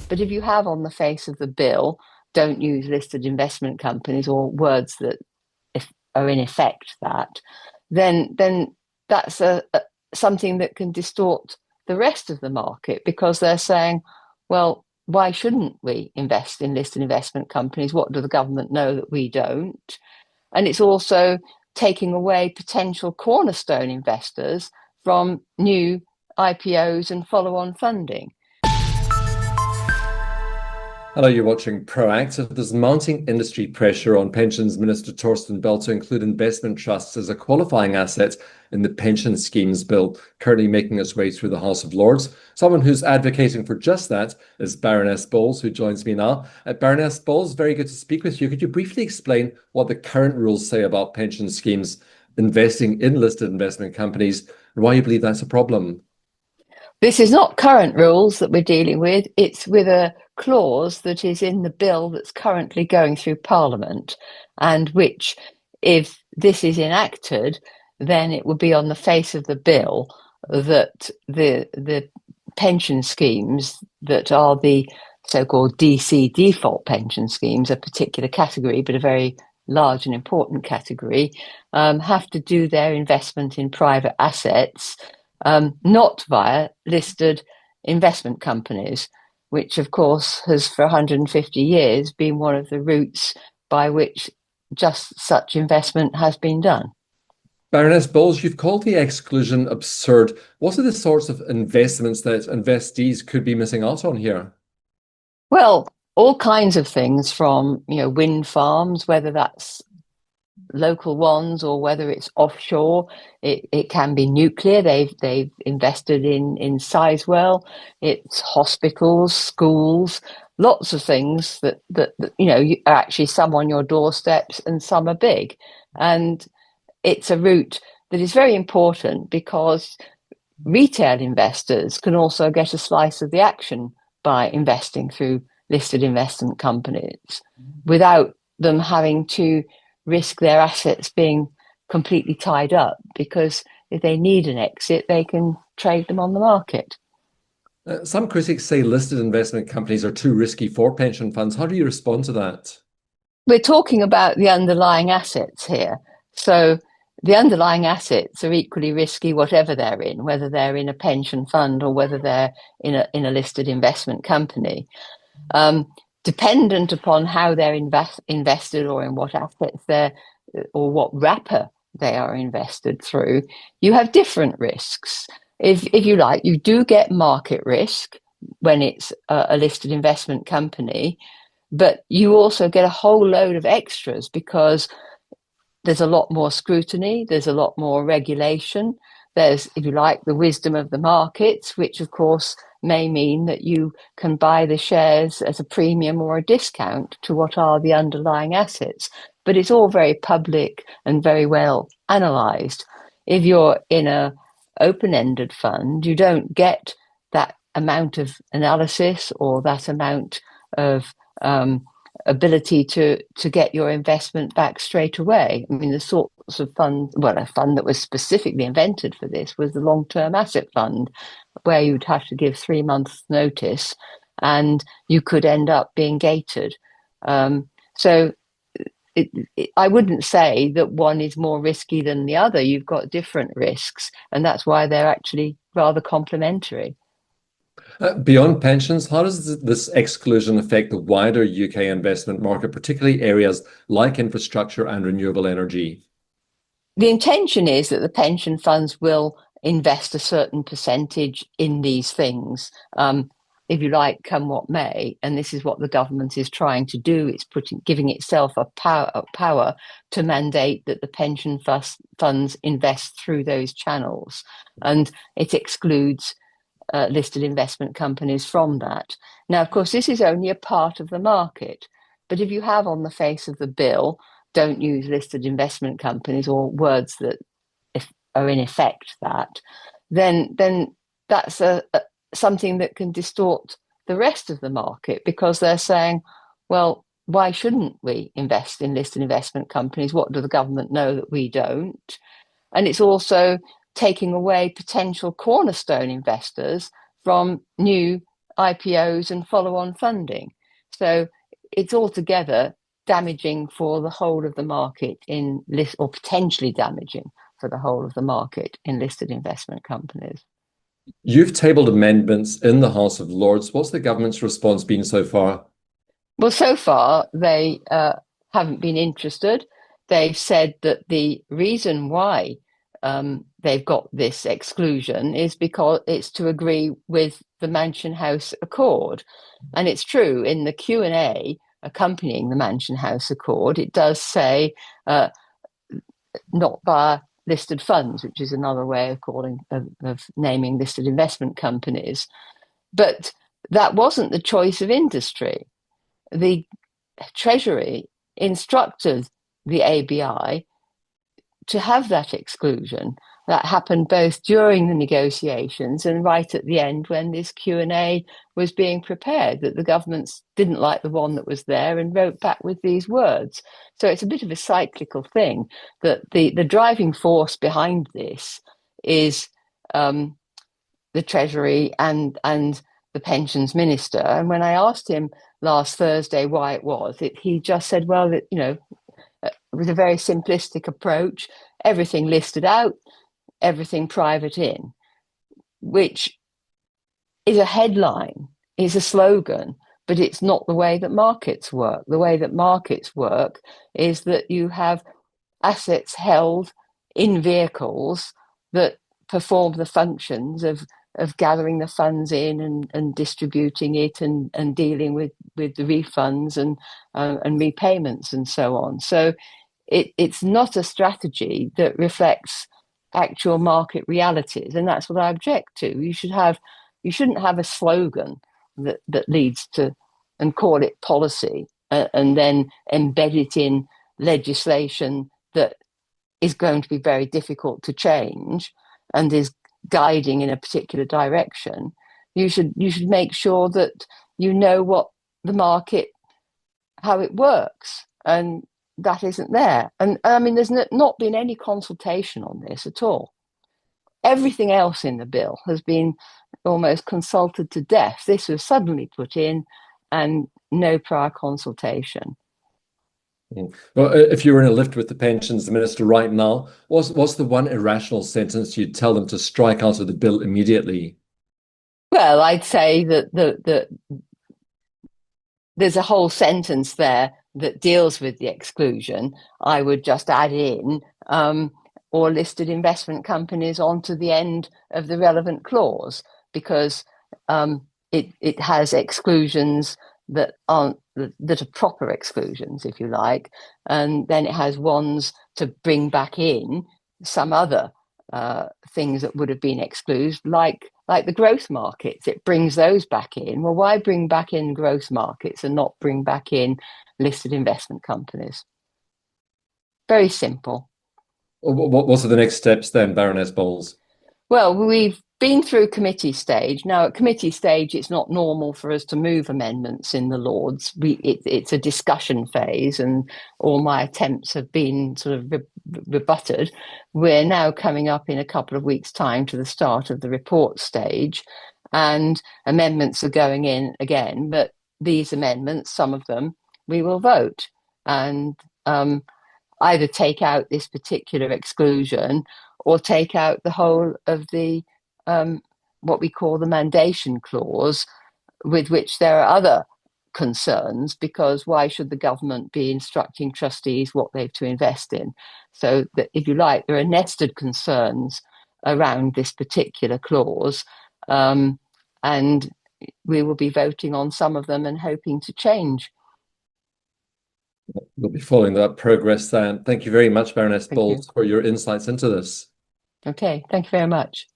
But if you have on the face of the bill, don't use listed investment companies or words that are in effect that, then that's something that can distort the rest of the market because they're saying, well, why shouldn't we invest in listed investment companies? What do the government know that we don't? And it's also taking away potential cornerstone investors from new IPOs and follow-on funding. Hello, you're watching Proactive. There's mounting industry pressure on Pensions Minister Torsten Bell to include investment trusts as a qualifying asset in the pension schemes bill, currently making its way through the House of Lords. Someone who's advocating for just that is Baroness Bowles, who joins me now. Baroness Bowles, very good to speak with you. Could you briefly explain what the current rules say about pension schemes investing in listed investment companies and why you believe that's a problem? This is not current rules that we're dealing with. It's with a clause that is in the bill that's currently going through Parliament, and which, if this is enacted, then it would be on the face of the bill that the pension schemes that are the so-called DC default pension schemes, a particular category, but a very large and important category, have to do their investment in private assets not via listed investment companies, which of course has for 150 years been one of the routes by which just such investment has been done. Baroness Bowles, you've called the exclusion absurd. What are the sorts of investments that investees could be missing out on here? Well, all kinds of things from, wind farms, whether that's local ones or whether it's offshore. It can be nuclear. They've invested in Sizewell. It's hospitals, schools, lots of things that are actually some on your doorsteps and some are big. And it's a route that is very important because retail investors can also get a slice of the action by investing through listed investment companies without them having to risk their assets being completely tied up, because if they need an exit, they can trade them on the market. Some critics say listed investment companies are too risky for pension funds. How do you respond to that? We're talking about the underlying assets here. So the underlying assets are equally risky whatever they're in, whether they're in a pension fund or whether they're in a listed investment company. Dependent upon how they're invested or in what assets they're or what wrapper they are invested through, you have different risks. If you like, you do get market risk when it's a listed investment company, but you also get a whole load of extras because there's a lot more scrutiny, there's a lot more regulation, there's, if you like, the wisdom of the markets, which of course may mean that you can buy the shares at a premium or a discount to what are the underlying assets. But it's all very public and very well analysed. If you're in an open-ended fund, you don't get that amount of analysis or that amount of ability to get your investment back straight away. I mean, the sorts of funds, well, a fund that was specifically invented for this was the long-term asset fund, where you'd have to give 3 months notice and you could end up being gated. So I wouldn't say that one is more risky than the other. You've got different risks, and that's why they're actually rather complementary. Beyond pensions, how does this exclusion affect the wider UK investment market, particularly areas like infrastructure and renewable energy? The intention is that the pension funds will invest a certain percentage in these things, if you like, come what may. And this is what the government is trying to do. It's giving itself a power to mandate that the pension funds invest through those channels. And it excludes listed investment companies from that. Now, of course, this is only a part of the market. But if you have on the face of the bill, don't use listed investment companies or words that are in effect that, then that's something that can distort the rest of the market because they're saying, well, why shouldn't we invest in listed investment companies? What do the government know that we don't? And it's also taking away potential cornerstone investors from new IPOs and follow-on funding. So it's altogether damaging for the whole of the market or potentially damaging for the whole of the market in listed investment companies. You've tabled amendments in the House of Lords. What's the government's response been so far? Well, so far, they haven't been interested. They've said that the reason why they've got this exclusion is because it's to agree with the Mansion House Accord. And it's true, in the Q&A accompanying the Mansion House Accord, it does say not via listed funds, which is another way of naming listed investment companies. But that wasn't the choice of industry. The Treasury instructed the ABI to have that exclusion. That happened both during the negotiations and right at the end when this Q&A was being prepared, that the governments didn't like the one that was there and wrote back with these words. So it's a bit of a cyclical thing, that the driving force behind this is the Treasury and the Pensions Minister. And when I asked him last Thursday why it was, he just said, well, it was a very simplistic approach, everything listed out, everything private in, which is a headline, is a slogan, but it's not the way that markets work. The way that markets work is that you have assets held in vehicles that perform the functions of gathering the funds in and distributing it and dealing with the refunds and repayments and so on. So it's not a strategy that reflects actual market realities, and that's what I object to. You shouldn't have a slogan that leads to and call it policy and then embed it in legislation that is going to be very difficult to change and is guiding in a particular direction. You should make sure that you know what the market, how it works, and that isn't there. And I mean, there's not been any consultation on this at all. Everything else in the bill has been almost consulted to death. This was suddenly put in and no prior consultation. Well, if you were in a lift with the pensions minister right now, what's the one irrational sentence you'd tell them to strike out of the bill immediately? Well, I'd say that there's a whole sentence there that deals with the exclusion. I would just add in or listed investment companies onto the end of the relevant clause, because it has exclusions that are proper exclusions, if you like, and then it has ones to bring back in some other things that would have been excluded, like the growth markets. It brings those back in. Well, why bring back in growth markets and not bring back in listed investment companies? Very simple. What are the next steps then, Baroness Bowles? Well, we've been through committee stage. Now, at committee stage, it's not normal for us to move amendments in the Lords. It's a discussion phase, and all my attempts have been sort of rebutted. We're now coming up in a couple of weeks' time to the start of the report stage, and amendments are going in again. But these amendments, some of them, we will vote and either take out this particular exclusion or take out the whole of the what we call the mandation clause, with which there are other concerns, because why should the government be instructing trustees what they've to invest in? So that, if you like, there are nested concerns around this particular clause, and we will be voting on some of them and hoping to change. We'll be following that progress then. Thank you very much, Baroness Bowles, for your insights into this. Okay, thank you very much.